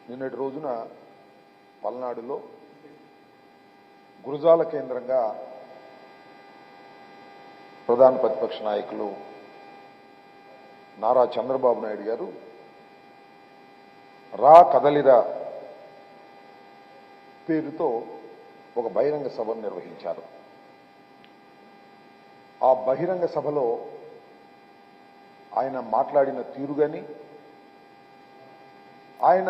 నిన్నటి రోజున పల్నాడులో గురజాల కేంద్రంగా ప్రధాన ప్రతిపక్ష నాయకులు నారా చంద్రబాబు నాయుడు గారు రా కదలిరా పేరుతో ఒక బహిరంగ సభను నిర్వహించారు. ఆ బహిరంగ సభలో ఆయన మాట్లాడిన తీరుగాని, ఆయన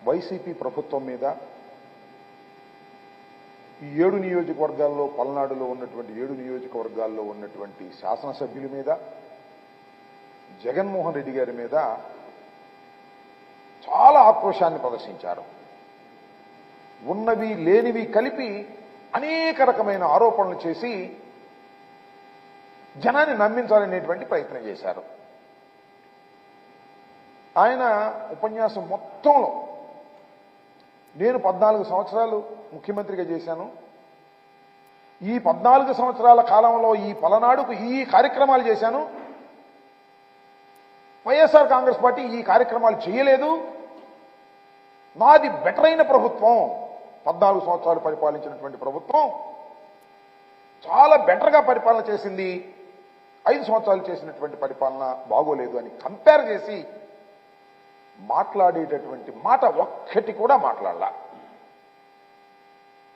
వైసీపీ ప్రభుత్వం మీద, ఈ 7 నియోజకవర్గాల్లో పల్నాడులో ఉన్నటువంటి 7 నియోజకవర్గాల్లో ఉన్నటువంటి శాసనసభ్యుల మీద, జగన్మోహన్ రెడ్డి గారి మీద చాలా ఆక్రోశాన్ని ప్రదర్శించారు. ఉన్నవి లేనివి కలిపి అనేక రకమైన ఆరోపణలు చేసి జనాన్ని నమ్మించాలనేటువంటి ప్రయత్నం చేశారు. ఆయన ఉపన్యాసం మొత్తంలో నేను 14 సంవత్సరాలు ముఖ్యమంత్రిగా చేశాను, ఈ 14 సంవత్సరాల కాలంలో ఈ పలనాడుకు ఈ కార్యక్రమాలు చేశాను, వైఎస్ఆర్ కాంగ్రెస్ పార్టీ ఈ కార్యక్రమాలు చేయలేదు, నాది బెటర్ అయిన ప్రభుత్వం, 14 సంవత్సరాలు పరిపాలించినటువంటి ప్రభుత్వం చాలా బెటర్గా పరిపాలన చేసింది, 5 సంవత్సరాలు చేసినటువంటి పరిపాలన బాగోలేదు అని కంపేర్ చేసి మాట్లాడేటటువంటి మాట ఒక్కటి కూడా మాట్లాడాల.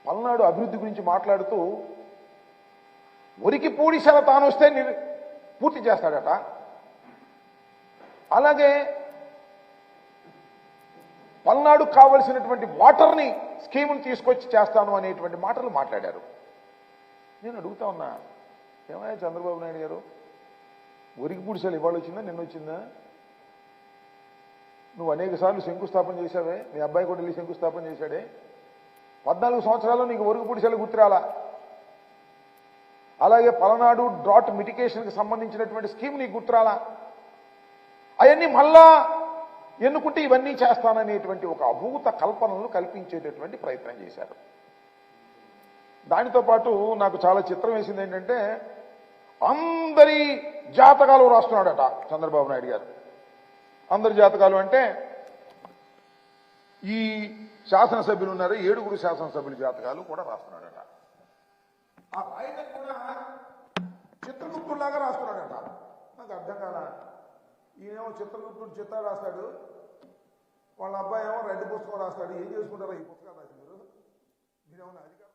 పల్నాడు అభివృద్ధి గురించి మాట్లాడుతూ ఒరికి పూడిసెల తాను వస్తే పూర్తి చేస్తాడట, అలాగే పల్నాడుకు కావలసినటువంటి వాటర్ని స్కీమును తీసుకొచ్చి చేస్తాను అనేటువంటి మాటలు మాట్లాడారు. నేను అడుగుతా ఉన్నా, ఏమయ్యా చంద్రబాబు నాయుడు గారు, ఒరికి పూడిసెలు ఇవాళ వచ్చిందా నిన్న వచ్చిందా? నువ్వు అనేక సార్లు శంకుస్థాపన చేశావే, మీ అబ్బాయి కూడా వెళ్ళి శంకుస్థాపన చేశాడే, 14 సంవత్సరాల్లో నీకు ఒరుగు పూడిసెలు గుర్తురాలా? అలాగే పలనాడు డ్రాట్ మిటిగేషన్కి సంబంధించినటువంటి స్కీమ్ నీకు గుర్తురాలా? అవన్నీ మళ్ళా ఎన్నుకుంటే ఇవన్నీ చేస్తాననేటువంటి ఒక అభూత కల్పనలు కల్పించేటటువంటి ప్రయత్నం చేశారు. దానితో పాటు నాకు చాలా చిత్రం వేసింది ఏంటంటే, అందరి జాతకాలు రాస్తున్నాడట చంద్రబాబు నాయుడు గారు. అందరి జాతకాలు అంటే ఈ శాసనసభ్యులు ఉన్నారు, 7 శాసనసభ్యుల జాతకాలు కూడా రాస్తున్నాడట. ఆ రాయడం కూడా చిత్రగుప్తులాగా రాస్తున్నాడట. నాకు అర్థం కాల. ఈయనేమో చిత్రగుప్తుడు చిత్రాలు రాస్తాడు, వాళ్ళ అబ్బాయి ఏమో రెడ్డి పుస్తకం రాస్తాడు. ఏం చేసుకుంటారా ఈ పుస్తకాలు రాసి మీరేమన్నా అధికారం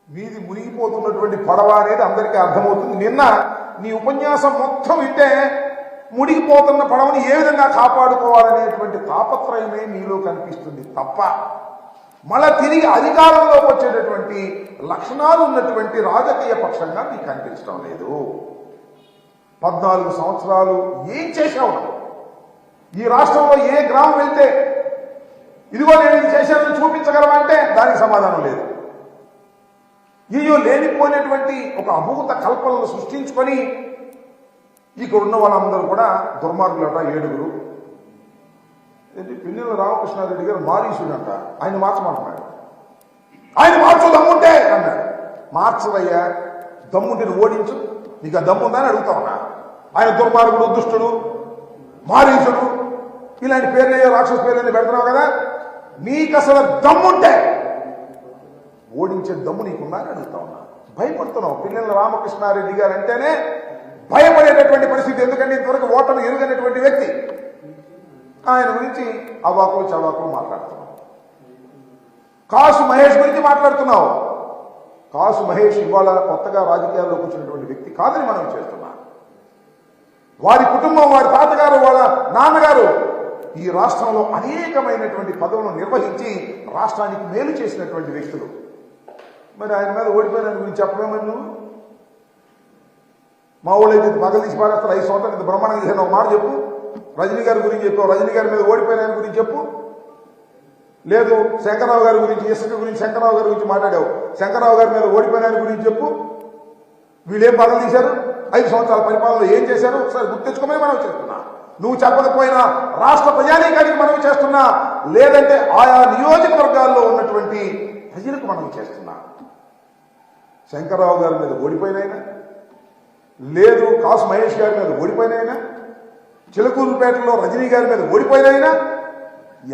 మీది మునిగిపోతున్నటువంటి పడవ అనేది అందరికీ అర్థమవుతుంది. నిన్న నీ ఉపన్యాసం మొత్తం వింటే మునిగిపోతున్న పడవని ఏ విధంగా కాపాడుకోవాలనేటువంటి తాపత్రయమే మీలో కనిపిస్తుంది తప్ప మళ్ళా తిరిగి అధికారంలోకి వచ్చేటటువంటి లక్షణాలు ఉన్నటువంటి రాజకీయ పక్షంగా మీకు కనిపించడం లేదు. 14 సంవత్సరాలు ఏం చేశావు? ఈ రాష్ట్రంలో ఏ గ్రామం వెళ్తే ఇదిగో నేను ఇది చేశానని చూపించగలమంటే దానికి సమాధానం లేదు. లేనిపోయినటువంటి ఒక అభూత కల్పనలు సృష్టించుకొని ఇక్కడ ఉన్న వాళ్ళందరూ కూడా దుర్మార్గులట. 7 పిన్నెల రామకృష్ణారెడ్డి గారు మారీసుడంట, ఆయన మార్చమంటున్నాడు. ఆయన మార్చు దమ్ముంటే అన్నాడు. మార్చదయ్యా, దమ్ముంటే ఓడించు, నీకు ఆ దమ్ముందా అని అడుగుతా ఉన్నా. ఆయన దుర్మార్గుడు, దుష్టుడు, మారీసుడు ఇలాంటి పేర్లు రాక్షస పేర్లు పెడుతున్నావు కదా, నీకు అసలు దమ్ముంటే ఓడించే దమ్ము నీకున్నా అని అడుగుతా ఉన్నా. భయపడుతున్నావు. పిన్నెల రామకృష్ణారెడ్డి గారు అంటేనే భయపడేటటువంటి పరిస్థితి. ఎందుకంటే ఇంతవరకు ఓటమి ఎరుగనటువంటి వ్యక్తి. ఆయన గురించి అవాకులు చవాకులు మాట్లాడుతున్నావు. కాసు మహేష్ గురించి మాట్లాడుతున్నావు. కాసు మహేష్ ఇవాళ కొత్తగా రాజకీయాల్లోకి వచ్చినటువంటి వ్యక్తి కాదని మనం చేస్తున్నాం. వారి కుటుంబం, వారి తాతగారు, వాళ్ళ నాన్నగారు ఈ రాష్ట్రంలో అనేకమైనటువంటి పదవులను నిర్వహించి రాష్ట్రానికి మేలు చేసినటువంటి వ్యక్తులు. మరి ఆయన మీద ఓడిపోయిన గురించి చెప్పలేమని నువ్వు? మా ఊళ్ళైతే పగలు తీసి పారేస్తారు, 5 సంవత్సరాలు ఇంత బ్రహ్మాండంగా చేసిన ఒక మాట చెప్పు. రజనీ గారి గురించి చెప్పావు, రజనీ గారి మీద ఓడిపోయిన ఆయన గురించి చెప్పు. లేదు శంకరరావు గారి గురించి, ఇసుక గురించి శంకరరావు గారి గురించి మాట్లాడావు, శంకరరావు గారి మీద ఓడిపోయిన ఆయన గురించి చెప్పు. వీళ్ళేం పగలు తీశారు, 5 సంవత్సరాల పరిపాలనలో ఏం చేశారు ఒకసారి గుర్తించుకోమని మనం చేస్తున్నా. నువ్వు చెప్పకపోయినా రాష్ట్ర ప్రజానీకానికి మనం చేస్తున్నా, లేదంటే ఆయా నియోజకవర్గాల్లో ఉన్నటువంటి ప్రజలకు మనం చేస్తున్నా. శంకరరావు గారి మీద ఓడిపోయినైనా, లేదు కాసు మహేష్ గారి మీద ఓడిపోయినైనా, చిలకూరుపేటలో రజనీ గారి మీద ఓడిపోయినైనా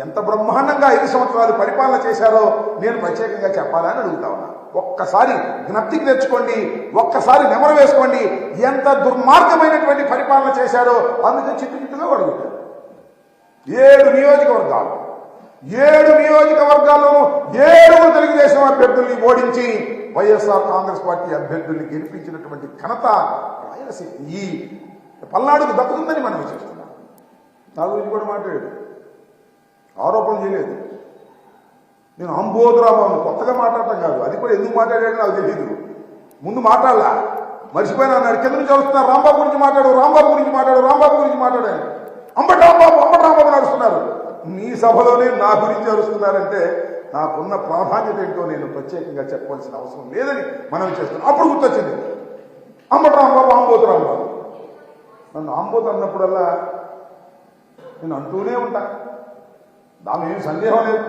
ఎంత బ్రహ్మాండంగా 5 సంవత్సరాలు పరిపాలన చేశారో నేను ప్రత్యేకంగా చెప్పాలని అడుగుతా ఉన్నా. ఒక్కసారి జ్ఞప్తికి తెచ్చుకోండి, ఒక్కసారి నెమరు వేసుకోండి, ఎంత దుర్మార్గమైనటువంటి పరిపాలన చేశారో. అందుకే చిట్టుగా అడుగుతారు. 7 నియోజకవర్గాల్లోనూ 7 తెలుగుదేశం అభ్యర్థుల్ని ఓడించి వైఎస్ఆర్ కాంగ్రెస్ పార్టీ అభ్యర్థుల్ని గెలిపించినటువంటి ఘనత రాయలసీమ ఈ పల్నాడుకు దక్కుతుందని మనం చేస్తున్నాం. నా గురించి కూడా మాట్లాడాడు, ఆరోపణ చేయలేదు. నేను అంబోధురాబాబు కొత్తగా మాట్లాడటం కాదు, అది కూడా ఎందుకు మాట్లాడాడో నాకు తెలియదు. ముందు మాట్లాడలా, మర్చిపోయినా అన్నాడు. కింద నుంచి వస్తున్నారు, రాంబాబు గురించి మాట్లాడాడు, రాంబాబు గురించి మాట్లాడాడు. అంబటి రాంబాబు నడుస్తున్నారు. మీ సభలోనే నా గురించి అరుస్తున్నారంటే నాకున్న ప్రాధాన్యత ఏంటో నేను ప్రత్యేకంగా చెప్పవలసిన అవసరం లేదని మనం చేస్తున్నాం. అప్పుడు గుర్తొచ్చింది అంబటి రాంబాబు, ఆంబోతు రాంబాబు. నన్ను ఆంబోతు అన్నప్పుడల్లా నేను అంటూనే ఉంటా, దాని ఏం సందేహం లేదు.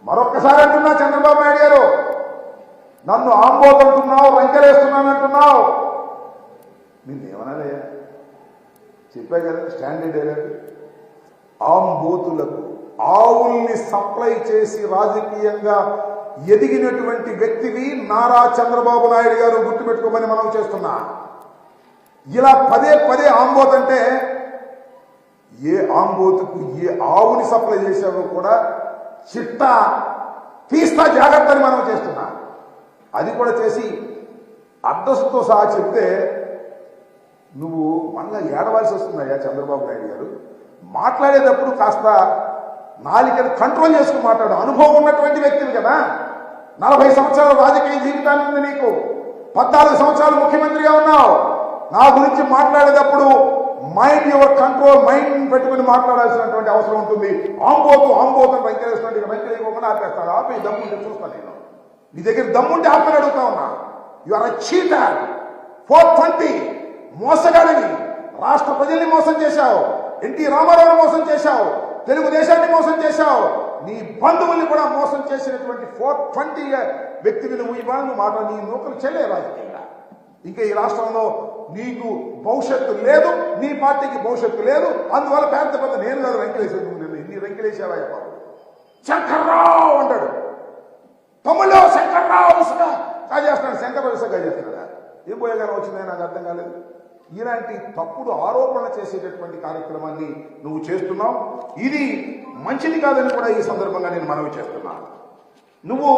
మరొక్కసారి అంటున్నా, చంద్రబాబు నాయుడు గారు నన్ను ఆంబోతు అంటున్నావు, రంకెలేస్తున్నానంటున్నావు. నిన్నేమనాలయ్యా, చెప్పా కదా స్టాండర్డ్ డైలాగ్. ఆంబోతులకు ఆవుల్ని సప్లై చేసి రాజకీయంగా ఎదిగినటువంటి వ్యక్తివి నారా చంద్రబాబు నాయుడు గారు, గుర్తుపెట్టుకోమని మనం చేస్తున్నా. ఇలా పదే ఆంబోత్ అంటే ఏ ఆంబోతుకు ఏ ఆవుని సప్లై చేసావో కూడా చిట్టా తీస్తా జాగ్రత్త అని మనం చేస్తున్నా. అది కూడా చేసి అడ్రస్తో సహా చెప్తే నువ్వు మళ్ళా ఏడవలసి వస్తుందయ్యా చంద్రబాబు నాయుడు గారు. మాట్లాడేటప్పుడు కాస్త నాలికను కంట్రోల్ చేసుకుని మాట్లాడు. అనుభవం ఉన్నటువంటి వ్యక్తివి కదా, 40 సంవత్సరాల రాజకీయ జీవితాన్ని ఉంది నీకు, 14 సంవత్సరాలు ముఖ్యమంత్రిగా ఉన్నావు. నా గురించి మాట్లాడేటప్పుడు మైండ్ యువర్ కంట్రోల్, మైండ్ పెట్టుకుని మాట్లాడాల్సినటువంటి అవసరం ఉంటుంది. ఆంబోతు వెంకటేశ్వర ఆపేస్తాడు. ఆపే దమ్ముంటే చూస్తాను నేను. నీ దగ్గర దమ్ముంటే ఆపని అడుగుతా ఉన్నా. యు ఆర్ అ చీటర్, 420 మోసగాడిని. రాష్ట్ర ప్రజల్ని మోసం చేశావు, ఎన్టీ రామారావుని మోసం చేశావు, తెలుగుదేశాన్ని మోసం చేశావు, నీ బంధువుల్ని కూడా మోసం చేసినటువంటి 420 వ్యక్తిని నువ్వు ఇవాళ మాట నీ నూకలు చెల్లే రాజకీయంగా. ఇంకా ఈ రాష్ట్రంలో నీకు భవిష్యత్తు లేదు, నీ పార్టీకి భవిష్యత్తు లేదు. అందువల్ల పెద్ద నేను కాదు వెంకటేశ్వర, ఇన్ని వెంకటేశ్వర బాబు శంకర్రావు అంటాడు. తమ్ముళ్ళు శంకర్రావు ఇసుగా కాజేస్తున్నాడు, శంకర్రావు ఇసుగా కాజేస్తున్నాడా? ఏం పోయేగానే వచ్చిందని నాకు అర్థం కాలేదు. ఇలాంటి తప్పుడు ఆరోపణ చేసేటటువంటి కార్యక్రమాన్ని నువ్వు చేస్తున్నావు. ఇది మంచిది కాదని కూడా ఈ సందర్భంగా నేను మనవి చేస్తున్నాను. నువ్వు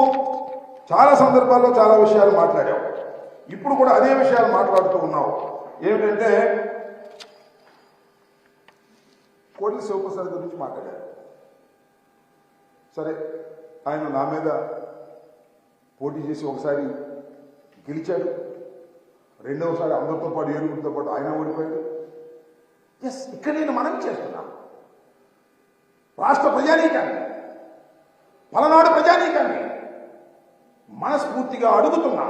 చాలా సందర్భాల్లో చాలా విషయాలు మాట్లాడావు, ఇప్పుడు కూడా అదే విషయాలు మాట్లాడుతూ ఉన్నావు. ఏమిటంటే కోట్ల శివప్రసాద్ గురించి మాట్లాడారు. సరే, ఆయన నా మీద పోటీ చేసి ఒకసారి గెలిచాడు, రెండవసారి అందరితో పాటు ఏడుగురితో పాటు ఆయన ఓడిపోయాడు. ఎస్, ఇక్కడ నేను మనం చేస్తున్నా. రాష్ట్ర ప్రజానీకాన్ని, పలనాడు ప్రజానీకాన్ని మనస్ఫూర్తిగా అడుగుతున్నా,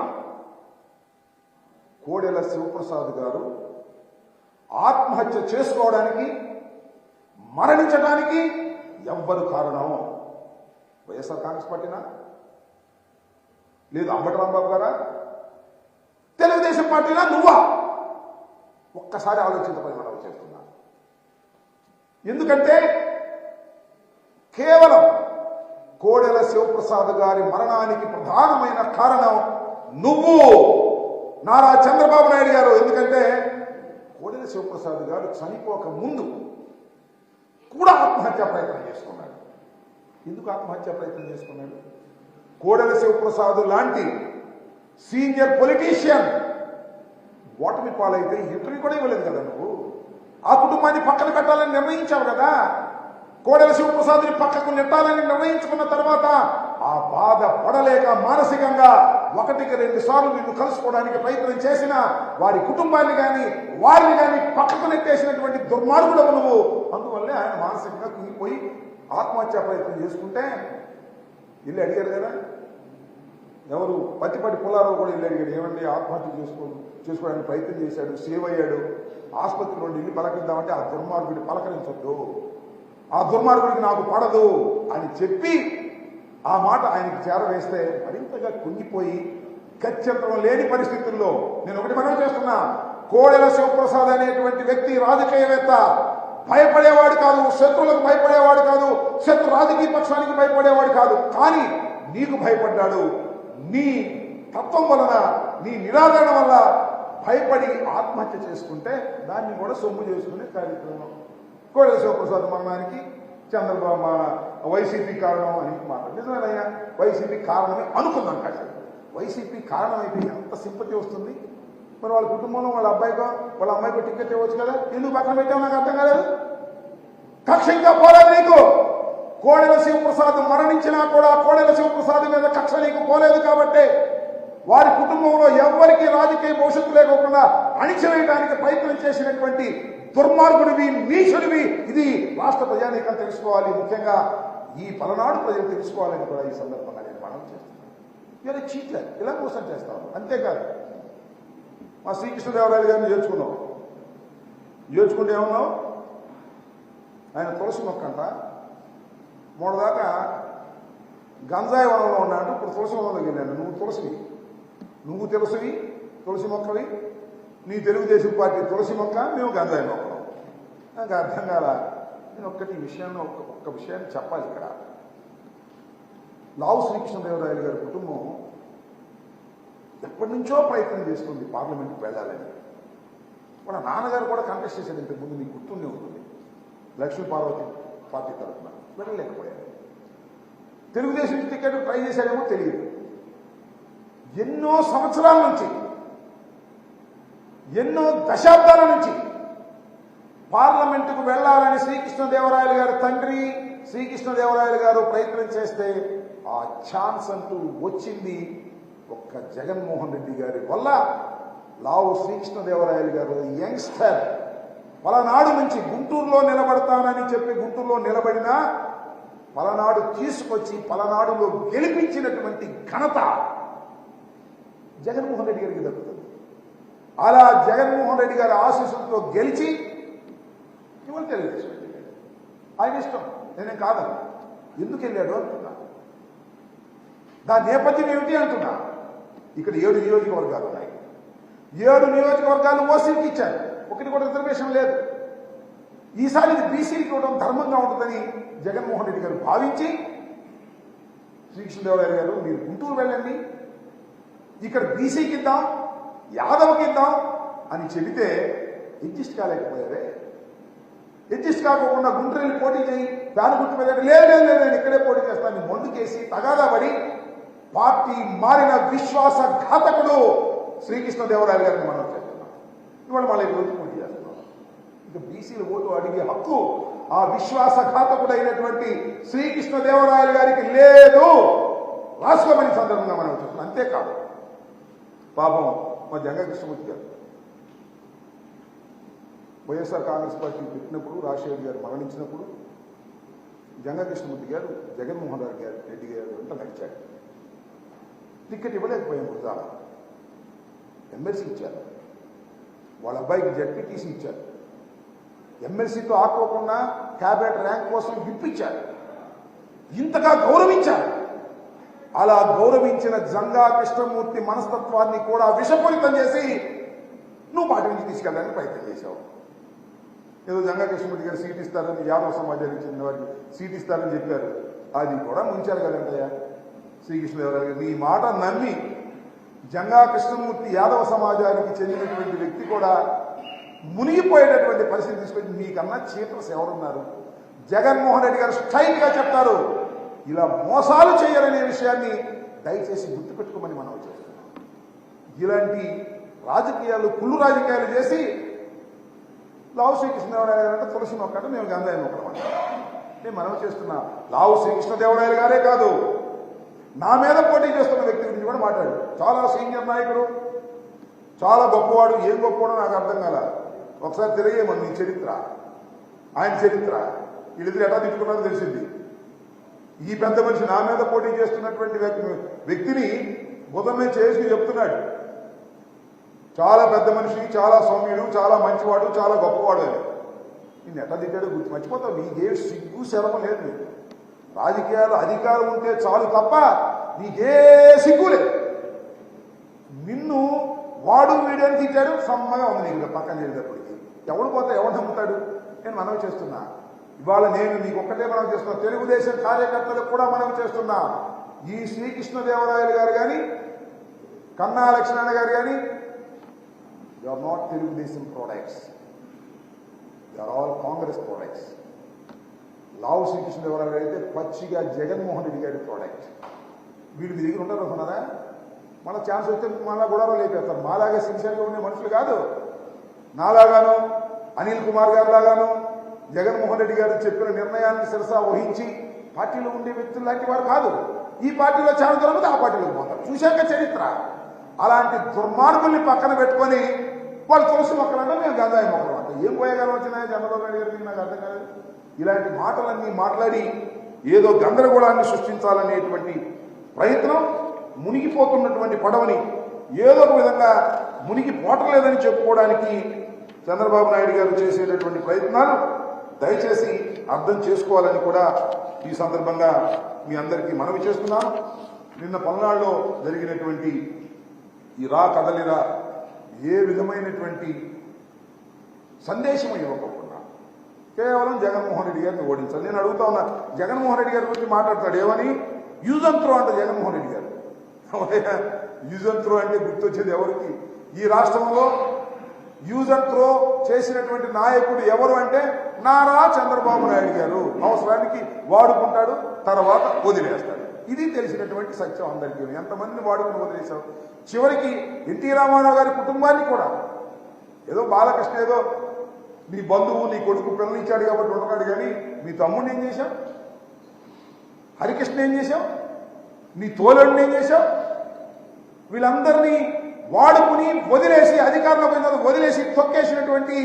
కోడెల శివప్రసాద్ గారు ఆత్మహత్య చేసుకోవడానికి, మరణించడానికి ఎవ్వరు కారణం? వైఎస్ఆర్ కాంగ్రెస్ పార్టీనా, లేదు అంబటి రాంబాబు గారా, తెలుగుదేశం పార్టీనా, నువ్వా? ఒక్కసారి ఆలోచించమని మనం చేస్తున్నా. ఎందుకంటే కేవలం కోడెల శివప్రసాద్ గారి మరణానికి ప్రధానమైన కారణం నువ్వు, నారా చంద్రబాబు నాయుడు గారు. ఎందుకంటే కోడెల శివప్రసాద్ గారు చనిపోక ముందు కూడా ఆత్మహత్యా ప్రయత్నం చేసుకున్నాడు. ఎందుకు ఆత్మహత్యా ప్రయత్నం చేసుకున్నాడు? కోడెల శివప్రసాద్ లాంటి సీనియర్ పొలిటీషియన్ ఓటమి పాలైతే ఇంటర్వ్యూ కూడా ఇవ్వలేదు కదా నువ్వు. ఆ కుటుంబాన్ని పక్కన పెట్టాలని నిర్ణయించావు కదా. కోడెల శివప్రసాద్ని పక్కకు నెట్టాలని నిర్ణయించుకున్న తర్వాత ఆ బాధ పడలేక మానసికంగా 1-2 సార్లు నిన్ను కలుసుకోవడానికి ప్రయత్నం చేసిన వారి కుటుంబాన్ని కానీ వారిని కానీ పక్కకు నెట్టేసినటువంటి దుర్మార్గుడవు నువ్వు. అందువల్లే ఆయన మానసికంగా కుంగిపోయి ఆత్మహత్యా ప్రయత్నం చేసుకుంటే ఇల్లు అడిగారు కదా. ఎవరు పత్తిపాటి పుల్లారావు కూడా ఇల్లు అడిగాడు, ఏమండి ఆత్మహత్య చేసుకోవడానికి ప్రయత్నం చేశాడు, సేవ్ అయ్యాడు, ఆసుపత్రిలో ఇల్లు పలకరిద్దామంటే ఆ దుర్మార్గుడి పలకరించొద్దు, ఆ దుర్మార్గుడికి నాకు పడదు అని చెప్పి ఆ మాట ఆయనకి చేరవేస్తే మరింతగా కుంగిపోయి గత్యంతరం లేని పరిస్థితుల్లో నేను ఒకటి మనం చేస్తున్నా, కోడెల శివప్రసాద్ అనేటువంటి వ్యక్తి రాజకీయవేత్త కాదు, శత్రువులకు భయపడేవాడు కాదు, శత్రు రాజకీయ పక్షానికి భయపడేవాడు కాదు. కానీ నీకు భయపడ్డాడు. నీ తత్వం వలన, నీ నిరాదరణ వల్ల భయపడి ఆత్మహత్య చేసుకుంటే దాన్ని కూడా సొమ్ము చేసుకునే కార్యక్రమం. కోడెల శివప్రసాద్ మరణానికి చంద్రబాబు వైసీపీ కారణం అని మాట నిజమేనయ్యా, వైసీపీ కారణమే అనుకుందాం. కాదు వైసీపీ కారణం అయితే ఎంత సింపతి వస్తుంది. మరి వాళ్ళ కుటుంబంలో వాళ్ళ అబ్బాయికో వాళ్ళ అమ్మాయికో టికెట్ ఇవ్వచ్చు కదా, ఎందుకు పక్కన పెట్టావు నాకు అర్థం కాలేదు. కక్ష ఇంకా పోలేదు నీకు. కోడెల శివప్రసాద్ మరణించినా కూడా కోడెల శివప్రసాద్ మీద కక్ష నీకు పోలేదు కాబట్టి వారి కుటుంబంలో ఎవరికి రాజకీయ భవిష్యత్తు లేకోకుండా అణిచివేయడానికి ప్రయత్నం చేసినటువంటి దుర్మార్గుడివి, నీచుడివి. ఇది రాష్ట్ర ప్రజానీకం తెలుసుకోవాలి, ముఖ్యంగా ఈ పలనాడు ప్రజలు తెలుసుకోవాలని కూడా ఈ సందర్భంగా నేను మనం చేస్తున్నాను. ఇలా చీట్లే ఇలా మోసం చేస్తాను. అంతేకాదు మా శ్రీకృష్ణదేవరాయలు గారిని చేర్చుకున్నాం. చేర్చుకుంటే ఏమన్నావు, ఆయన తులసి మొక్క అంట మూడదాకా గంజాయి వనంలో ఉన్నాడు, ఇప్పుడు తులసి వనంలోకి వెళ్ళాడు. నువ్వు తులసివి, నువ్వు తులసివి, తులసి మొక్కవి. నీ తెలుగుదేశం పార్టీ తులసి మొక్క, మేము గంజాయి మొక్కలు. నాకు అర్థం కాల. నేను ఒక్క విషయాన్ని చెప్పాలి ఇక్కడ. లావు శ్రీకృష్ణదేవరాయలు గారి కుటుంబం ఎప్పటి నుంచో ప్రయత్నం చేస్తుంది పార్లమెంట్కి వెళ్ళాలని. వాళ్ళ నాన్నగారు కూడా కంటెస్ట్ చేశాడు ఇంతకుముందు, నీకు గుర్తుండే ఉంటుంది, లక్ష్మీ పార్వతి పార్టీ తరఫున. వెళ్ళలేకపోయారు. తెలుగుదేశం టికెట్ ట్రై చేశాడేమో తెలియదు. ఎన్నో సంవత్సరాల నుంచి, ఎన్నో దశాబ్దాల నుంచి పార్లమెంటుకు వెళ్ళాలని శ్రీకృష్ణదేవరాయలు గారి తండ్రి శ్రీకృష్ణదేవరాయలు గారు ప్రయత్నం చేస్తే ఆ ఛాన్స్ అంటూ వచ్చింది ఒక్క జగన్మోహన్ రెడ్డి గారి వల్ల. లావు శ్రీకృష్ణదేవరాయలు గారు యంగ్స్టర్ పలనాడు నుంచి గుంటూరులో నిలబడతానని చెప్పి గుంటూరులో నిలబడినా పలనాడు తీసుకొచ్చి పలనాడులో గెలిపించినటువంటి ఘనత జగన్మోహన్ రెడ్డి గారికి దక్కుతుంది. అలా జగన్మోహన్ రెడ్డి గారి ఆశీస్సులతో గెలిచి ఇవాళ తెలుగుదేశం ఆయన ఇష్టం, నేనేం కాదను. ఎందుకు వెళ్ళాడు అంటున్నా, దాని నేపథ్యం ఏమిటి అంటున్నా. ఇక్కడ 7 నియోజకవర్గాలు ఉన్నాయి. 7 నియోజకవర్గాలు ఓసీకి ఇచ్చారు, ఒకటి కూడా రిజర్వేషన్ లేదు. ఈసారి ఇది బీసీకి ఇవ్వడం ధర్మంగా ఉంటుందని జగన్మోహన్ రెడ్డి గారు భావించి శ్రీకృష్ణదేవరాయలు గారు మీరు గుంటూరు వెళ్ళండి, ఇక్కడ బీసీకి ఇద్దాం, యాదవ్కి ఇద్దాం అని చెబితే అడ్జస్ట్ కాలేకపోయారే. అడ్జస్ట్ కాకుండా గుంటూరు వెళ్ళి పోటీ చేయి, దాని గుర్తు మీద లేదు నేను ఇక్కడే పోటీ చేస్తాను మొందుకేసి తగాదా పడి పార్టీ మారిన విశ్వాసఘాతకుడు శ్రీకృష్ణదేవరాయలు గారిని మనం చేస్తున్నాం. ఇవాళ మళ్ళీ రోజు పోటీ చేస్తున్నాం. ఇక బీసీల ఓటు అడిగే హక్కు ఆ విశ్వాసఘాతకుడైనటువంటి శ్రీకృష్ణదేవరాయలు గారికి లేదు. రాసుకోమని సందర్భంగా మనం చూస్తున్నాం. అంతేకాదు పాపం మా జంగా కృష్ణమూర్తి గారు వైఎస్ఆర్ కాంగ్రెస్ పార్టీ పెట్టినప్పుడు, రాజశేఖర్ గారు మరణించినప్పుడు జంగా కృష్ణమూర్తి గారు జగన్మోహన్ రెడ్డి గారు వెంట నడిచాడు. టికెట్ ఇవ్వలేకపోయాం. గుర్తాల ఎమ్మెల్సీ ఇచ్చారు, వాళ్ళ అబ్బాయికి జడ్పీటీసీ ఇచ్చారు. ఎమ్మెల్సీతో ఆకోకుండా క్యాబినెట్ ర్యాంక్ కోసం ఇప్పించారు. ఇంతగా గౌరవించారు. అలా గౌరవించిన జంగా కృష్ణమూర్తి మనస్తత్వాన్ని కూడా విషపూరితం చేసి నువ్వు పార్టీ నుంచి తీసుకెళ్ళడానికి ప్రయత్నం చేశావు. ఏదో జంగా కృష్ణమూర్తి గారు సీట్ ఇస్తారని, యాదవ సమాజానికి చెందిన వారికి సీట్ ఇస్తారని చెప్పారు. అది కూడా ముంచారు కదంటయ్యా శ్రీకృష్ణదేవరాయలు గారు. నీ మాట నమ్మి జంగా కృష్ణమూర్తి యాదవ సమాజానికి చెందినటువంటి వ్యక్తి కూడా మునిగిపోయేటటువంటి పరిస్థితి తీసుకొచ్చి నీకన్నా చీటర్స్ ఎవరున్నారు? జగన్మోహన్ రెడ్డి గారు స్ట్రైట్ గా చెప్తారు, ఇలా మోసాలు చేయరనే విషయాన్ని దయచేసి గుర్తుపెట్టుకోమని మనం చేస్తున్నాం. ఇలాంటి రాజకీయాలు, కుళ్ళు రాజకీయాలు చేసి లావు శ్రీకృష్ణదేవరాయలు గారు అంటే తులసి మొక్క అంటే మేము గంజాయి మొక్కలు అంటాం. నేను మనం చేస్తున్నా. లావు శ్రీకృష్ణదేవరాయలు గారే కాదు, నా మీద పోటీ చేస్తున్న వ్యక్తి గురించి కూడా మాట్లాడు. చాలా సీనియర్ నాయకుడు, చాలా గొప్పవాడు. ఏం గొప్పవాడో నాకు అర్థం కాల. ఒకసారి తిరిగేమని నీ చరిత్ర, ఆయన చరిత్ర, వీళ్ళిద్దరు ఎట్లా తిట్టుకున్నారో తెలిసింది. ఈ పెద్ద మనిషి నా మీద పోటీ చేస్తున్నటువంటి వ్యక్తిని బుధమే చేసి చెప్తున్నాడు, చాలా పెద్ద మనిషి, చాలా సౌమ్యుడు, చాలా మంచివాడు, చాలా గొప్పవాడు అని. నేను ఎట్లా తిట్టాడో గుర్తు మర్చిపోతావు. నీకే సిగ్గు శరమ లేదు. నీకు రాజకీయాలు అధికారం ఉంటే చాలు తప్ప నీకే సిగ్గు లేదు. నిన్ను వాడు వీడియోని తిట్టాడు, సమ్మగా ఉంది నీకు పక్కన చేసేటప్పటికి. ఎవడు పోతే ఎవడు నమ్ముతాడు? నేను మనవి చేస్తున్నా, ఇవాళ నేను మీకు ఒక్కటే మనం చేస్తున్నా, తెలుగుదేశం కార్యకర్తలకు కూడా మనం చేస్తున్నా, ఈ శ్రీకృష్ణదేవరాయలు గారు కానీ కన్నా లక్ష్మణ గారు కానీ they are not Telugu Desam products, they are all Congress products. Lavu Srikrishnadevarayalu అయితే పచ్చిగా జగన్మోహన్ రెడ్డి గారి ప్రోడక్ట్. వీళ్ళు మీ దగ్గర ఉంటారు అనుకున్నారా? మళ్ళీ ఛాన్స్ వస్తే మళ్ళా గొడవలు లేపేస్తారు. మాలాగా సిన్సియర్గా ఉండే మనుషులు కాదు. నాలాగాను అనిల్ కుమార్ గారు లాగాను జగన్మోహన్ రెడ్డి గారు చెప్పిన నిర్ణయాన్ని శిరసా వహించి పార్టీలో ఉండే వ్యక్తులు లాంటి వారు కాదు. ఈ పార్టీలో చాలా దొరికితే ఆ పార్టీలోకి పోతారు. చూశాక చరిత్ర. అలాంటి దుర్మార్గుల్ని పక్కన పెట్టుకొని వాళ్ళు తులసి మొక్కలంటే మేము గంజాయి మొక్కలు అంటాం. ఏం పోయేగాలం వచ్చినాయో చంద్రబాబు నాయుడు గారికి నాకు అర్థం కాదు. ఇలాంటి మాటలన్నీ మాట్లాడి ఏదో గందరగోళాన్ని సృష్టించాలనేటువంటి ప్రయత్నం, మునిగిపోతున్నటువంటి పడవని ఏదో ఒక విధంగా మునిగిపోవట్లేదని చెప్పుకోవడానికి చంద్రబాబు నాయుడు గారు చేసేటటువంటి ప్రయత్నాలు దయచేసి అర్థం చేసుకోవాలని కూడా ఈ సందర్భంగా మీ అందరికీ మనవి చేస్తున్నాను. నిన్న పల్నాడులో జరిగినటువంటి ఈ రా కదలిరా ఏ విధమైనటువంటి సందేశం ఇవ్వకుండా కేవలం జగన్మోహన్ రెడ్డి గారిని ఓడించాలి. నేను అడుగుతా ఉన్నా, జగన్మోహన్ రెడ్డి గారి గురించి మాట్లాడతాడు ఏమని? యూజ్ అండ్ త్రో అంటే జగన్మోహన్ రెడ్డి గారు. యూజ్ అండ్ త్రో అంటే గుర్తొచ్చేది ఎవరికి? ఈ రాష్ట్రంలో యూజ్ అండ్ త్రో చేసినటువంటి నాయకుడు ఎవరు అంటే నారా చంద్రబాబు నాయుడు గారు. అవసరానికి వాడుకుంటాడు, తర్వాత వదిలేస్తాడు. ఇది తెలిసినటువంటి సత్యం అందరికీ. ఎంతమందిని వాడుకుని వదిలేశావు? చివరికి ఎన్టీ రామారావు గారి కుటుంబాన్ని కూడా ఏదో బాలకృష్ణ ఏదో నీ బంధువు నీ కొడుకు పిల్లనిచ్చాడు కాబట్టి ఉండగాడు, కానీ మీ తమ్ముడిని ఏం చేశావు? హరికృష్ణ ఏం చేశావు? నీ తోలుడిని ఏం చేశావు? వీళ్ళందరినీ వాడుకుని వదిలేసి అధికారంలో వదిలేసి తొక్కేసినటువంటి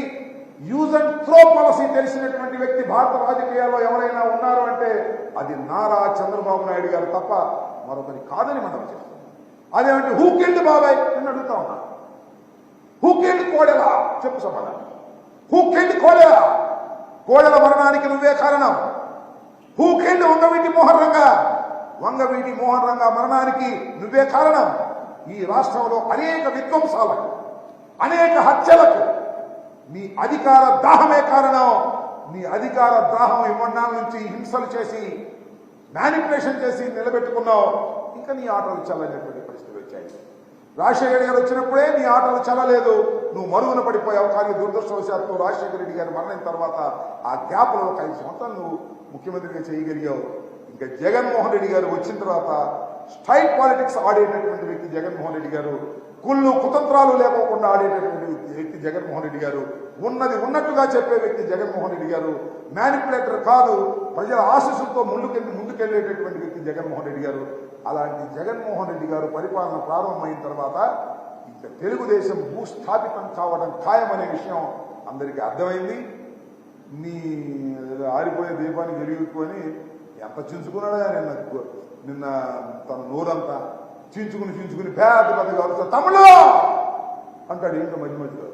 యూజ్ అండ్ త్రో పాలసీ తెలిసినటువంటి వ్యక్తి భారత రాజకీయాల్లో ఎవరైనా ఉన్నారు అంటే అది నారా చంద్రబాబు నాయుడు గారు తప్ప మరొకరి కాదని మనం చేస్తాం. అదేమంటే హూ కిల్డ్ బాబాయ్ అని అడుగుతా ఉన్నా. Who killed Kodela? చెప్పు సమాధానం. Who killed Kodela? కోడెల మరణానికి నువ్వే కారణం. Who killed Vangaveeti Mohan Ranga? వంగవీటి మోహన్ రంగా మరణానికి నువ్వే కారణం. ఈ రాష్ట్రంలో అనేక విధ్వంసాలకు, అనేక హత్యలకు నీ అధికార దాహమే కారణం. నీ అధికార దాహం ఇవ్వడాల నుంచి హింసలు చేసి మ్యానిపులేషన్ చేసి నిలబెట్టుకున్నావు. ఇంకా నీ ఆటలు చల్లనేటువంటి పరిస్థితులు వచ్చాయి. రాజశేఖర గారు వచ్చినప్పుడే నీ ఆటలు చల్లలేదు, నువ్వు మరుగున పడిపోయావు. కానీ దురదృష్టవశాత్తు రాజశేఖర రెడ్డి గారు మరణిన తర్వాత ఆ గ్యాప్లో ఒక 5 సంవత్సరాలు నువ్వు ముఖ్యమంత్రిగా చేయగలిగావు. ఇంకా జగన్మోహన్ రెడ్డి గారు వచ్చిన తర్వాత స్ట్రైట్ పాలిటిక్స్ ఆడేటటువంటి వ్యక్తి జగన్మోహన్ రెడ్డి గారు. కుళ్ళు కుతంత్రాలు లేకోకుండా ఆడేటటువంటి వ్యక్తి జగన్మోహన్ రెడ్డి గారు. ఉన్నది ఉన్నట్టుగా చెప్పే వ్యక్తి జగన్మోహన్ రెడ్డి గారు. మ్యానిపులేటర్ కాదు, ప్రజల ఆశీస్సులతో ముందుకెళ్లేటటువంటి వ్యక్తి జగన్మోహన్ రెడ్డి గారు. అలాంటి జగన్మోహన్ రెడ్డి గారు పరిపాలన ప్రారంభమైన తర్వాత ఇంకా తెలుగుదేశం భూస్థాపితం కావడం ఖాయమనే విషయం అందరికీ అర్థమైంది. నీ ఆరిపోయే దీపాన్ని వెలుగుకొని ఎంత చించుకున్నాడా నిన్న తన నోరంతా చించుకుని పెద్ద కావచ్చు తమ్ముడు అంటాడు. ఏంటో మధ్య మధ్యలో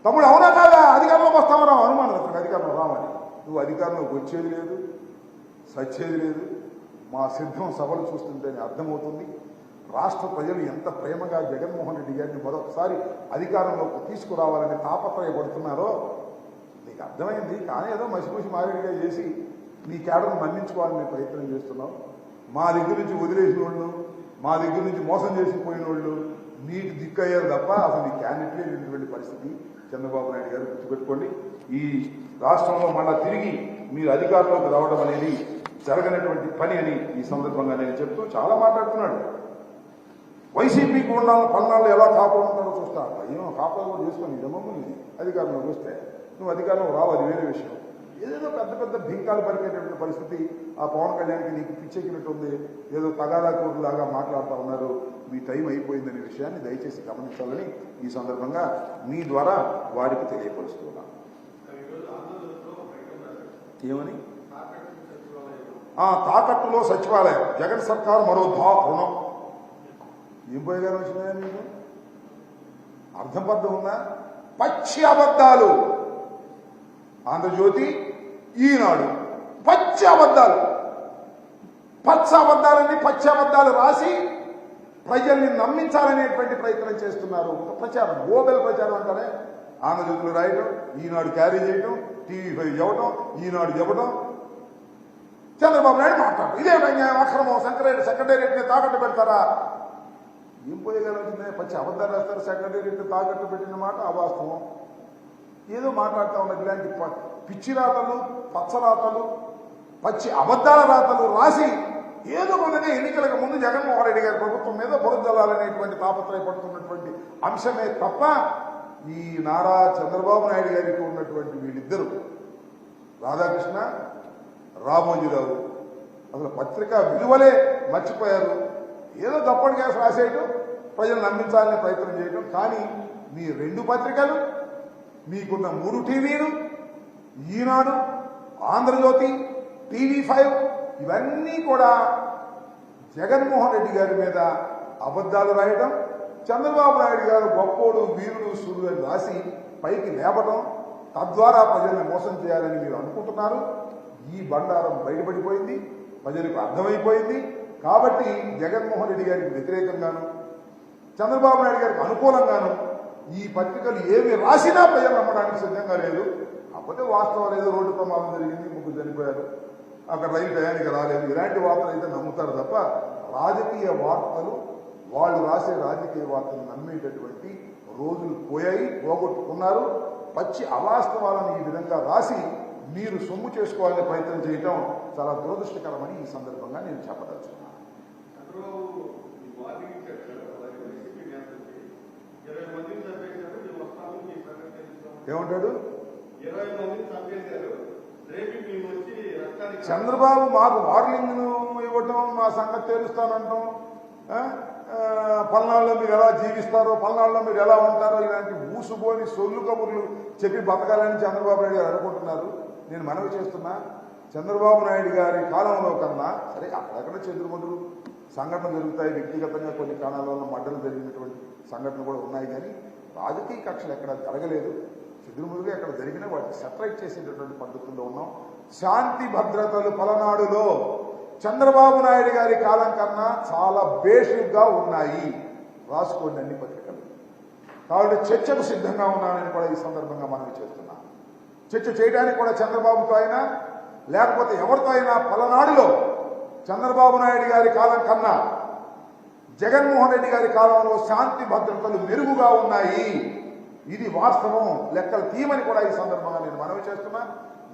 తమ్ముడు అవునా కాదా? అధికారంలోకి వస్తామా? రావు అనుమానం అతనికి అధికారంలో రామని. నువ్వు అధికారంలోకి వచ్చేది లేదు, సచ్చేది లేదు. మా సిద్ధం సభలు చూస్తుంటేనే అర్థమవుతుంది రాష్ట్ర ప్రజలు ఎంత ప్రేమగా జగన్మోహన్ రెడ్డి గారిని మరొకసారి అధికారంలోకి తీసుకురావాలని తాపత్రయపడుతున్నారో నీకు అర్థమైంది. కానీ ఏదో మసిమూసి మారేడుగా చేసి నీ కేడర్ను మన్నించుకోవాలని ప్రయత్నం చేస్తున్నావు. మా దగ్గర నుంచి వదిలేసిన వాళ్ళు, మా దగ్గర నుంచి మోసం చేసిపోయిన వాళ్ళు నీకు దిక్కయ్యారు తప్ప అసలు నీ క్యాండిడేట్లే లేనటువంటి పరిస్థితి. చంద్రబాబు నాయుడు గారు గుర్తుపెట్టుకోండి. ఈ రాష్ట్రంలో మళ్ళా తిరిగి మీరు అధికారంలోకి రావడం అనేది జరగనటువంటి పని అని ఈ సందర్భంగా నేను చెప్తూ చాలా మాట్లాడుతున్నాడు. వైసీపీకి ఉండాలని పల్నాళ్ళు ఎలా కాపాడుతున్నారో చూస్తా. ఏమో కాపాడు కూడా చేసుకొని జమ్మని అధికారంలోకి వస్తే నువ్వు అధికారంలో రావు, అది వేరే విషయం. ఏదేదో పెద్ద భింకాలు పలికేటటువంటి పరిస్థితి ఆ పవన్ కళ్యాణ్కి నీకు పిచ్చెక్కినట్టుంది. ఏదో తగాదా కోరులాగా మాట్లాడుతూ ఉన్నారు. మీ టైం అయిపోయిందనే విషయాన్ని దయచేసి గమనించాలని ఈ సందర్భంగా మీ ద్వారా వారికి తెలియపరుస్తున్నా. ఏమని? తాకట్టులో సచివాలయం జగన్ సర్కార్ మరో రుణం. ఏం పోయేగానే వచ్చినాయా మీకు? అర్థం ఉందా? పచ్చి అబద్ధాలు. ఆంధ్రజ్యోతి, ఈనాడు పచ్చి అబద్ధాలు, పచ్చి అబద్ధాలు రాసి ప్రజల్ని నమ్మించాలనేటువంటి ప్రయత్నం చేస్తున్నారు. ఒక ప్రచారం, గోబెల్ ప్రచారం అంటారే. ఆంధ్రజ్యోతిలో రాయటం, ఈనాడు క్యారీ చేయటం, TV5 చెప్పడం, ఈనాడు చెప్పడం, చంద్రబాబు నాయుడు మాట్లాడు ఇదే అక్రమం, సెక్రటేరియట్ని తాకట్టు పెడతారా? ఏం పోయగలుగుతుంది? పచ్చి అబద్ధాలు వేస్తారు. సెక్రటేరియట్ని తాకట్టు పెట్టిన మాట అవాస్తవం. ఏదో మాట్లాడుతూ ఉన్నది. ఇలాంటి పిచ్చి రాతలు, పచ్చరాతలు, పచ్చి అబద్ధాల రాతలు రాసి ఏదో మొన్ననే ఎన్నికలకు ముందు జగన్మోహన్ రెడ్డి గారి ప్రభుత్వం మీద బురదలాలనేటువంటి తాపత్రయపడుతున్నటువంటి అంశమే తప్ప ఈ నారా చంద్రబాబు నాయుడు గారికి ఉన్నటువంటి వీళ్ళిద్దరు రాధాకృష్ణ, రామోజీరావు అసలు పత్రికా విలువలే మర్చిపోయారు. ఏదో తప్పటి కేసు రాసేయటం, ప్రజలు నమ్మించాలనే ప్రయత్నం చేయటం. కానీ మీ 2 పత్రికలు, మీకున్న 3 టీవీలు, ఈనాడు, ఆంధ్రజ్యోతి, TV5 ఇవన్నీ కూడా జగన్మోహన్ రెడ్డి గారి మీద అబద్ధాలు రాయటం, చంద్రబాబు నాయుడు గారు గొప్పోడు, వీరుడు, సూర్యుడు అని రాసి పైకి లేపటం, తద్వారా ప్రజల్ని మోసం చేయాలని మీరు అనుకుంటున్నారు. ఈ బండారం బయటపడిపోయింది, ప్రజలకు అర్థమైపోయింది. కాబట్టి జగన్మోహన్ రెడ్డి గారికి వ్యతిరేకంగాను, చంద్రబాబు నాయుడు గారికి అనుకూలంగాను ఈ పత్రికలు ఏమి రాసినా ప్రజలు నమ్మడానికి సిద్ధంగా లేదు. కాకపోతే వాస్తవం లేదు, రోడ్డు ప్రమాదం జరిగింది, 3 చనిపోయారు, అక్కడ రైలు టయానికి రాలేదు, ఇలాంటి వార్తలు అయితే నమ్ముతారు తప్ప రాజకీయ వార్తలు, వాళ్ళు రాసే రాజకీయ వార్తలు నమ్మేటటువంటి రోజులు పోగొట్టుకున్నారు. పచ్చి అవాస్తవాలను ఈ విధంగా రాసి మీరు సొమ్ము చేసుకోవాలని ప్రయత్నం చేయటం చాలా దురదృష్టకరమని ఈ సందర్భంగా నేను చెప్పదలుచుకున్నాను. ఏమంటాడు? చంద్రబాబు మాకు వార్నింగ్ను ఇవ్వటం, మా సంగతి తెలుస్తానంటాం, పల్నాడులో మీరు ఎలా జీవిస్తారో, పల్నాడులో మీరు ఎలా ఉంటారో, ఇలాంటి ఊసుబోని సొల్లు కబుర్లు చెప్పి బతకాలని చంద్రబాబు నాయుడు గారు అనుకుంటున్నారు. నేను మనవి చేస్తున్నా, చంద్రబాబు నాయుడు గారి కాలంలో కన్నా సరే అక్కడక్కడ చెదురుమదురు సంఘటనలు జరుగుతాయి, వ్యక్తిగతంగా కొన్ని కారణాల మడ్డలు జరిగినటువంటి సంఘటనలు కూడా ఉన్నాయి. కానీ రాజకీయ కక్షలు ఎక్కడ జరగలేదు. చెదురుమదురుగా ఎక్కడ జరిగినా వాటిని సెపరేట్ చేసేటటువంటి పద్ధతుల్లో ఉన్నాం. శాంతి భద్రతలు పలనాడులో చంద్రబాబు నాయుడు గారి కాలం కన్నా చాలా బేషుగ్గా ఉన్నాయి. రాసుకోండి అన్ని పత్రికలు. కాబట్టి చర్చకు సిద్ధంగా ఉన్నానని కూడా ఈ సందర్భంగా మనవి చేస్తున్నాను. చర్చ చేయడానికి కూడా చంద్రబాబుతో అయినా లేకపోతే ఎవరితో అయినా పలనాడులో చంద్రబాబు నాయుడు గారి కాలం కన్నా జగన్మోహన్ రెడ్డి గారి కాలంలో శాంతి భద్రతలు మెరుగుగా ఉన్నాయి. ఇది వాస్తవం. లెక్కలు తీయమని కూడా ఈ సందర్భంగా నేను మనవి చేస్తున్నా.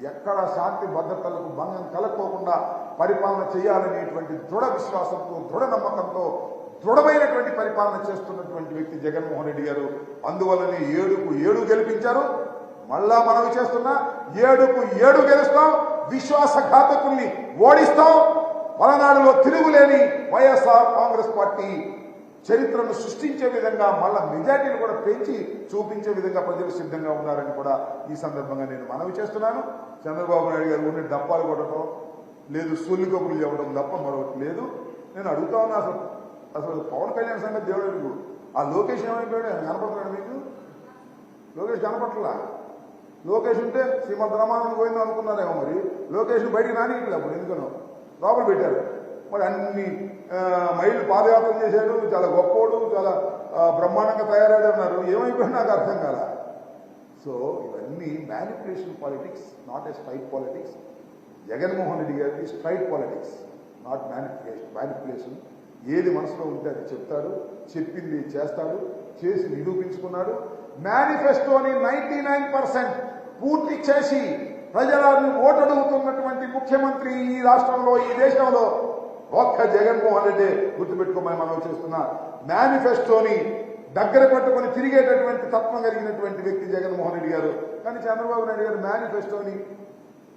ఎక్కడ శాంతి భద్రతలకు భంగం కలగకోకుండా పరిపాలన చేయాలనేటువంటి దృఢ విశ్వాసంతో, దృఢ నమ్మకంతో దృఢమైనటువంటి పరిపాలన చేస్తున్నటువంటి వ్యక్తి జగన్మోహన్ రెడ్డి గారు. అందువల్లనే 7కు 7 గెలిపించారు. మళ్ళా మనవి చేస్తున్నా, 7కు 7 గెలుస్తాం, విశ్వాసఘాతకుల్ని ఓడిస్తాం. పలనాడులో తిరుగులేని వైఎస్ఆర్ కాంగ్రెస్ పార్టీ చరిత్రను సృష్టించే విధంగా మళ్ళా మెజార్టీని కూడా పెంచి చూపించే విధంగా ప్రజలు సిద్ధంగా ఉన్నారని కూడా ఈ సందర్భంగా నేను మనవి చేస్తున్నాను. చంద్రబాబు నాయుడు గారు ఉండే డప్పాలు కొట్టడం లేదు, సొల్లి కబుర్లు చెప్పడం తప్ప మరొకటి లేదు. నేను అడుగుతా ఉన్నా, అసలు పవన్ కళ్యాణ్ సంగతి దేవుడు, ఆ లోకేష్ ఏమైపోయాడు? కనపడుతున్నాడు మీకు? లోకేష్ కనపట్లా. లోకేష్ ఉంటే శ్రీమద్ రామాయణం పోయిందో అనుకున్నారేమో. మరి లోకేష్ బయటికి రానియట్లేదు. అప్పుడు ఎందుకనో లోపల పెట్టారు. మరి అన్ని మైళ్ళు పాదయాత్ర చేశాడు, చాలా గొప్పోడు, చాలా బ్రహ్మాండంగా తయారయ్యాడు. ఏమైపోయినా నాకు అర్థం కాల. సో ఇవన్నీ manipulation politics, not a straight politics. Jaganmohan Reddy గారికి స్ట్రైట్ పాలిటిక్స్, నాట్ మ్యానిపులేషన్. ఏది మనసులో ఉంటే అది చెప్తాడు, చెప్పింది చేస్తాడు, చేసి నిరూపించుకున్నాడు. మేనిఫెస్టోని 99% పూర్తి చేసి ప్రజలను ఓటడుగుతున్నటువంటి ముఖ్యమంత్రి ఈ రాష్ట్రంలో, ఈ దేశంలో ఒక్క జగన్మోహన్ రెడ్డి. గుర్తుపెట్టుకోమని మనం చేస్తున్నా. మేనిఫెస్టోని దగ్గర పట్టుకొని తిరిగేటటువంటి తత్వం కలిగినటువంటి వ్యక్తి జగన్మోహన్ రెడ్డి గారు. కానీ చంద్రబాబు నాయుడు గారు మేనిఫెస్టోని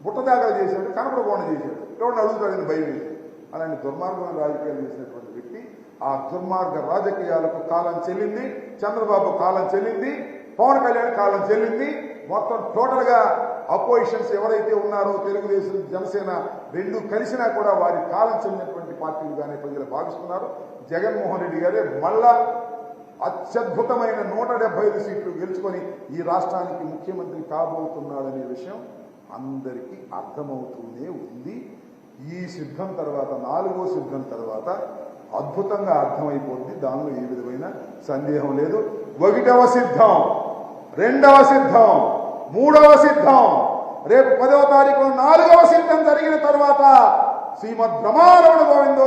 బుట్టదాఖలు చేశాడు, కనపడకుండా చేశాడు. ఎవరిని అడుగుతాడని భయం వేసి అలాంటి దుర్మార్గమైన రాజకీయాలు చేసినటువంటి వ్యక్తి. ఆ దుర్మార్గ రాజకీయాలకు కాలం చెల్లింది. చంద్రబాబు కాలం చెల్లింది, పవన్ కళ్యాణ్ కాలం చెల్లింది. మొత్తం టోటల్ గా అపోజిషన్స్ ఎవరైతే ఉన్నారో తెలుగుదేశం, జనసేన 2 కలిసినా కూడా వారి కాలం చెందినటువంటి పార్టీలుగానే ప్రజలు భావిస్తున్నారు. జగన్మోహన్ రెడ్డి గారే మళ్ళా అత్యద్భుతమైన 175 సీట్లు గెలుచుకొని ఈ రాష్ట్రానికి ముఖ్యమంత్రి కాబోతున్నాడనే విషయం అందరికీ అర్థమవుతూనే ఉంది. ఈ సిద్ధం తర్వాత, 4వ సిద్ధం తర్వాత అద్భుతంగా అర్థమైపోతుంది. దానిలో ఏ విధమైన సందేహం లేదు. 1వ సిద్ధం, 2వ సిద్ధం, 3వ సిద్ధం, రేపు 10వ తారీఖు 4వ సిద్ధం జరిగిన తర్వాత శ్రీమద్ బ్రహ్మారమణ గోవిందో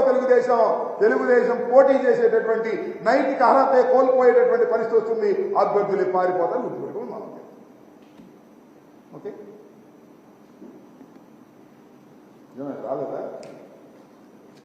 తెలుగుదేశం పోటీ చేసేటటువంటి నైతిక అర్హత కోల్పోయేటటువంటి పరిస్థితి వస్తుంది. అభ్యర్థులు పారిపోతారు. గుర్తుపెట్టుకోండి మనం. ఓకే రాలేదా?